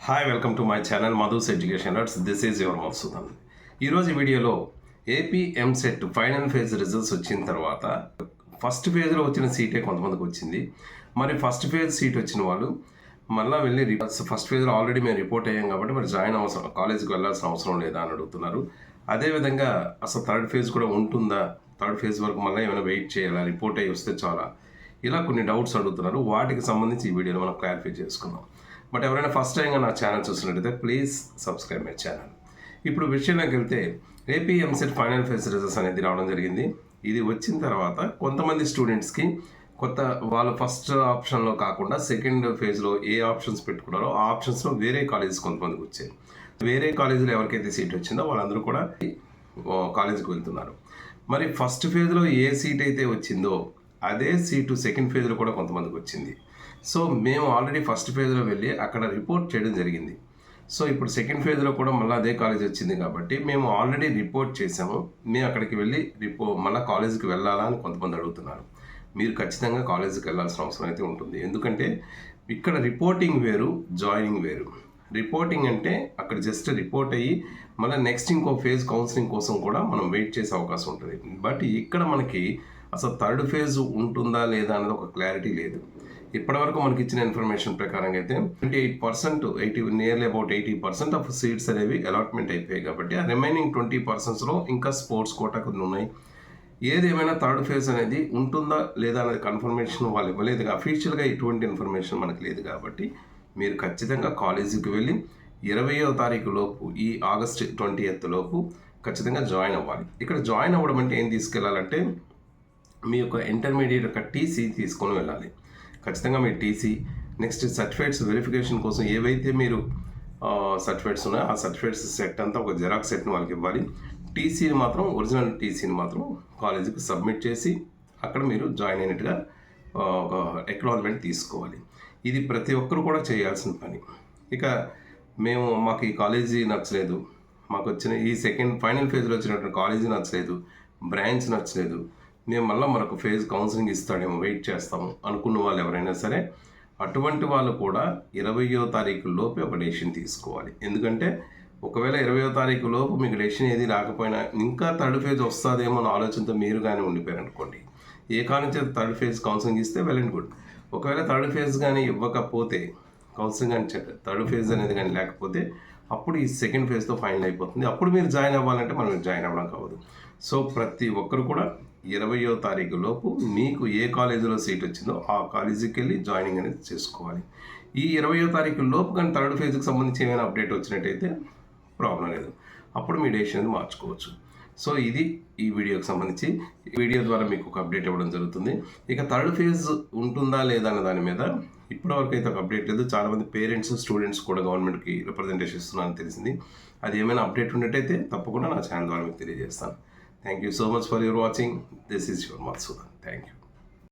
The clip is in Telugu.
Hi welcome to my channel Madhu's education hours. This is your Madhusudan. ఈరోజు వీడియోలో AP EAMCET final phase results వచ్చిన తర్వాత ఫస్ట్ ఫేజ్లో వచ్చిన సీటే కొంతమందికి వచ్చింది. మరి ఫస్ట్ ఫేజ్ సీట్ వచ్చిన వాళ్ళు మళ్ళీ వెళ్ళి ఫస్ట్ ఫేజ్లో ఆల్రెడీ మేము రిపోర్ట్ అయ్యాం కాబట్టి మరి జాయిన్ అవసరం కాలేజీకి వెళ్ళాల్సిన అవసరం లేదా అని అడుగుతున్నారు. అదేవిధంగా అసలు థర్డ్ ఫేజ్ కూడా ఉంటుందా, థర్డ్ ఫేజ్ వరకు మళ్ళీ ఏమైనా వెయిట్ చేయాలా, రిపోర్ట్ అయ్యి వస్తే చాలా, ఇలా కొన్ని డౌట్స్ అడుగుతున్నారు. వాటికి సంబంధించి ఈ వీడియోలో మనం క్లారిఫై చేసుకుందాం. బట్ ఎవరైనా ఫస్ట్ టైంగా నా ఛానల్ చూసినట్టయితే ప్లీజ్ సబ్స్క్రైబ్ మై ఛానల్. ఇప్పుడు విషయంలోకి వెళ్తే AP EAMCET final phase results అనేది రావడం జరిగింది. ఇది వచ్చిన తర్వాత కొంతమంది స్టూడెంట్స్కి కొత్త వాళ్ళు ఫస్ట్ ఆప్షన్లో కాకుండా సెకండ్ ఫేజ్లో ఏ ఆప్షన్స్ పెట్టుకున్నారో ఆ ఆప్షన్స్లో వేరే కాలేజెస్ కొంతమందికి వచ్చాయి. వేరే కాలేజీలో ఎవరికైతే సీట్ వచ్చిందో వాళ్ళందరూ కూడా కాలేజీకి వెళ్తున్నారు. మరి ఫస్ట్ ఫేజ్లో ఏ సీట్ అయితే వచ్చిందో అదే సీటు సెకండ్ ఫేజ్లో కూడా కొంతమందికి వచ్చింది. సో మేము ఆల్రెడీ ఫస్ట్ ఫేజ్లో వెళ్ళి అక్కడ రిపోర్ట్ చేయడం జరిగింది. సో ఇప్పుడు సెకండ్ ఫేజ్లో కూడా మళ్ళీ అదే కాలేజ్ వచ్చింది కాబట్టి మేము ఆల్రెడీ రిపోర్ట్ చేసాము. మేము అక్కడికి వెళ్ళి మళ్ళీ కాలేజీకి వెళ్ళాలా అని కొంతమంది అడుగుతున్నారు. మీరు ఖచ్చితంగా కాలేజీకి వెళ్ళాల్సిన అవసరం అయితే ఉంటుంది. ఎందుకంటే ఇక్కడ రిపోర్టింగ్ వేరు, జాయినింగ్ వేరు. రిపోర్టింగ్ అంటే అక్కడ జస్ట్ రిపోర్ట్ అయ్యి మళ్ళీ నెక్స్ట్ ఇంకో ఫేజ్ కౌన్సిలింగ్ కోసం కూడా మనం వెయిట్ చేసే అవకాశం ఉంటుంది. బట్ ఇక్కడ మనకి అసలు థర్డ్ ఫేజ్ ఉంటుందా లేదా అనేది ఒక క్లారిటీ లేదు. ఇప్పటివరకు మనకి ఇచ్చిన ఇన్ఫర్మేషన్ ప్రకారం అయితే 28% నియర్లీ అబౌట్ 80% ఆఫ్ సీట్స్ అనేవి అలాట్మెంట్ అయిపోయాయి. కాబట్టి ఆ రిమైనింగ్ 20%లో ఇంకా స్పోర్ట్స్ కోటా కొన్ని ఉన్నాయి. ఏదేమైనా థర్డ్ ఫేజ్ అనేది ఉంటుందా లేదా అనేది కన్ఫర్మేషన్ వాళ్ళు ఇవ్వలేదు. అఫీషియల్గా ఎటువంటి ఇన్ఫర్మేషన్ మనకు లేదు. కాబట్టి మీరు ఖచ్చితంగా కాలేజీకి వెళ్ళి 20వ తారీఖు లోపు, ఈ ఆగస్ట్ 20th లోపు ఖచ్చితంగా జాయిన్ అవ్వాలి. ఇక్కడ జాయిన్ అవ్వడం అంటే ఏం తీసుకెళ్ళాలంటే మీ యొక్క ఇంటర్మీడియట్ యొక్క టీసీ తీసుకొని వెళ్ళాలి. ఖచ్చితంగా మీ టీసీ, నెక్స్ట్ సర్టిఫికేట్స్ వెరిఫికేషన్ కోసం ఏవైతే మీరు సర్టిఫికేట్స్ ఉన్నాయో ఆ సర్టిఫికేట్స్ సెట్ అంతా ఒక జెరాక్స్ సెట్ని వాళ్ళకి ఇవ్వాలి. టీసీని మాత్రం, ఒరిజినల్ టీసీని మాత్రం కాలేజీకి సబ్మిట్ చేసి అక్కడ మీరు జాయిన్ అయినట్టుగా ఒక అక్నాలెడ్జ్మెంట్ తీసుకోవాలి. ఇది ప్రతి ఒక్కరు కూడా చేయాల్సిన పని. ఇక మాకు ఈ కాలేజీ నచ్చలేదు, మాకు వచ్చిన ఈ సెకండ్ ఫైనల్ ఫేజ్లో వచ్చినటువంటి కాలేజీ నచ్చలేదు, బ్రాంచ్ నచ్చలేదు, మేము మళ్ళీ మరొక ఫేజ్ కౌన్సిలింగ్ ఇస్తాడేమో వెయిట్ చేస్తాము అనుకున్న వాళ్ళు ఎవరైనా సరే అటువంటి వాళ్ళు కూడా 20వ తారీఖు లోపే ఒక డెసిషన్ తీసుకోవాలి. ఎందుకంటే ఒకవేళ 20వ తారీఖు లోపు మీకు డెసిషన్ ఏది రాకపోయినా ఇంకా థర్డ్ ఫేజ్ వస్తుందేమో అన్న ఆలోచనతో మీరు కానీ ఉండిపోయారు అనుకోండి, ఏ కాలేజ్ థర్డ్ ఫేజ్ కౌన్సిలింగ్ ఇస్తే వెల్ అండ్ గుడ్. ఒకవేళ థర్డ్ ఫేజ్ కానీ ఇవ్వకపోతే, కౌన్సిలింగ్ కానీ థర్డ్ ఫేజ్ అనేది కానీ లేకపోతే అప్పుడు ఈ సెకండ్ ఫేజ్తో ఫైనల్ అయిపోతుంది. అప్పుడు మీరు జాయిన్ అవ్వాలంటే మనం జాయిన్ అవ్వడం కావదు. సో ప్రతి ఒక్కరు కూడా 20వ తారీఖు లోపు మీకు ఏ కాలేజీలో సీట్ వచ్చిందో ఆ కాలేజీకి వెళ్ళి జాయినింగ్ అనేది చేసుకోవాలి. ఈ 20వ తారీఖు లోపు కానీ థర్డ్ ఫేజ్కి సంబంధించి ఏమైనా అప్డేట్ వచ్చినట్టయితే ప్రాబ్లం లేదు, అప్పుడు మీ డెసిషన్ అనేది మార్చుకోవచ్చు. సో ఇది ఈ వీడియోకి సంబంధించి. ఈ వీడియో ద్వారా మీకు ఒక అప్డేట్ ఇవ్వడం జరుగుతుంది. ఇక థర్డ్ ఫేజ్ ఉంటుందా లేదా అనే దాని మీద ఇప్పటివరకు అయితే ఒక అప్డేట్ లేదు. చాలామంది పేరెంట్స్, స్టూడెంట్స్ కూడా గవర్నమెంట్కి రిప్రజెంటేషన్ ఇస్తున్నారని తెలిసింది. అది ఏమైనా అప్డేట్ ఉన్నట్టయితే తప్పకుండా నా ఛానల్ ద్వారా మీకు తెలియజేస్తాను. Thank you so much for your watching. This is your Madhusudan. Thank you.